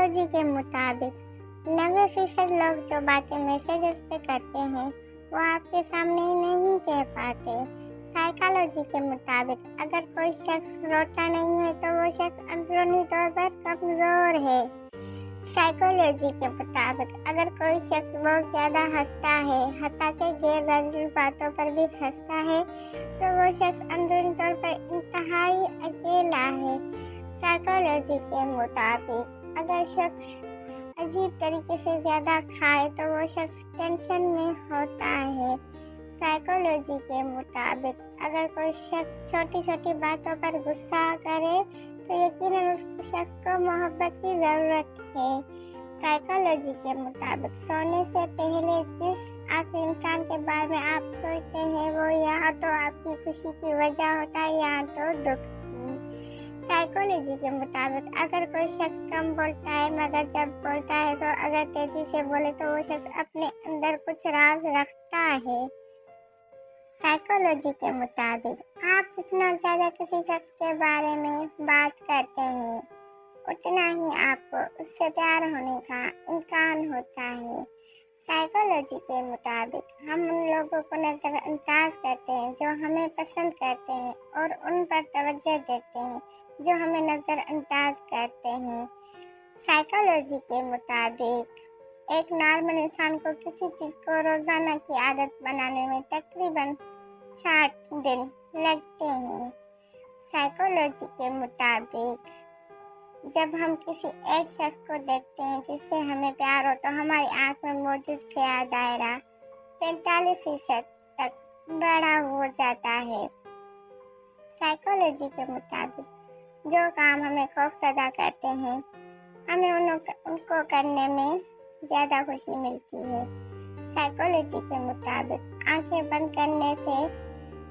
Psychology के मुताबिक 90% लोग जो बातें मैसेजेस पे करते हैं वो आपके सामने नहीं कह पाते। साइकोलॉजी के मुताबिक अगर कोई शख्स रोता नहीं है तो वो शख्स अंदरूनी तौर पर कमजोर है। साइकोलॉजी के मुताबिक अगर कोई शख्स बहुत ज्यादा हंसता है, हत्ता के गैर जरूरी बातों पर भी हंसता है, तो वो शख्स अंदरूनी तौर पर इंतहाई अकेला है। साइकोलॉजी के मुताबिक अगर शख्स अजीब तरीके से ज्यादा खाए तो वो शख्स टेंशन में होता है। साइकोलॉजी के मुताबिक अगर कोई शख्स छोटी छोटी बातों पर गुस्सा करे तो यकीनन उस शख्स को मोहब्बत की ज़रूरत है। साइकोलॉजी के मुताबिक सोने से पहले जिस आखिरी इंसान के बारे में आप सोचते हैं वो या तो आपकी खुशी की वजह होता है या तो दुख की। साइकोलॉजी के मुताबिक अगर कोई शख्स कम बोलता है मगर जब बोलता है तो अगर तेजी से बोले तो वो शख्स अपने अंदर कुछ राज रखता है। साइकोलॉजी के मुताबिक आप जितना ज़्यादा किसी शख्स के बारे में बात करते हैं उतना ही आपको उससे प्यार होने का इम्कान होता है। साइकोलॉजी के मुताबिक हम उन लोगों को नज़रअंदाज करते हैं जो हमें पसंद करते हैं और उन पर तवज्जो देते हैं जो हमें नज़रअंदाज करते हैं। साइकोलॉजी के मुताबिक एक नॉर्मल इंसान को किसी चीज़ को रोज़ाना की आदत बनाने में तकरीबन 60 दिन लगते हैं। साइकोलॉजी के मुताबिक जब हम किसी एक शख्स को देखते हैं जिससे हमें प्यार हो तो हमारी आंख में मौजूद स्याह दायरा 45% तक बड़ा हो जाता है। साइकोलॉजी के मुताबिक जो काम हमें खौफजदा करते हैं हमें उनको करने में ज़्यादा खुशी मिलती है। साइकोलॉजी के मुताबिक आंखें बंद करने से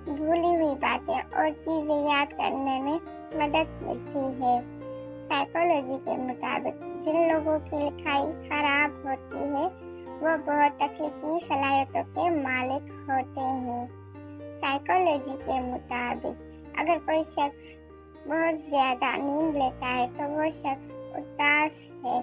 भूली हुई बातें और चीज़ें याद करने में मदद मिलती है। साइकोलॉजी के मुताबिक जिन लोगों की लिखाई खराब होती है वो बहुत तख्लीकी सलाहियतों के मालिक होते हैं। साइकोलॉजी के मुताबिक अगर कोई शख्स बहुत ज़्यादा नींद लेता है तो वो शख्स उदास है।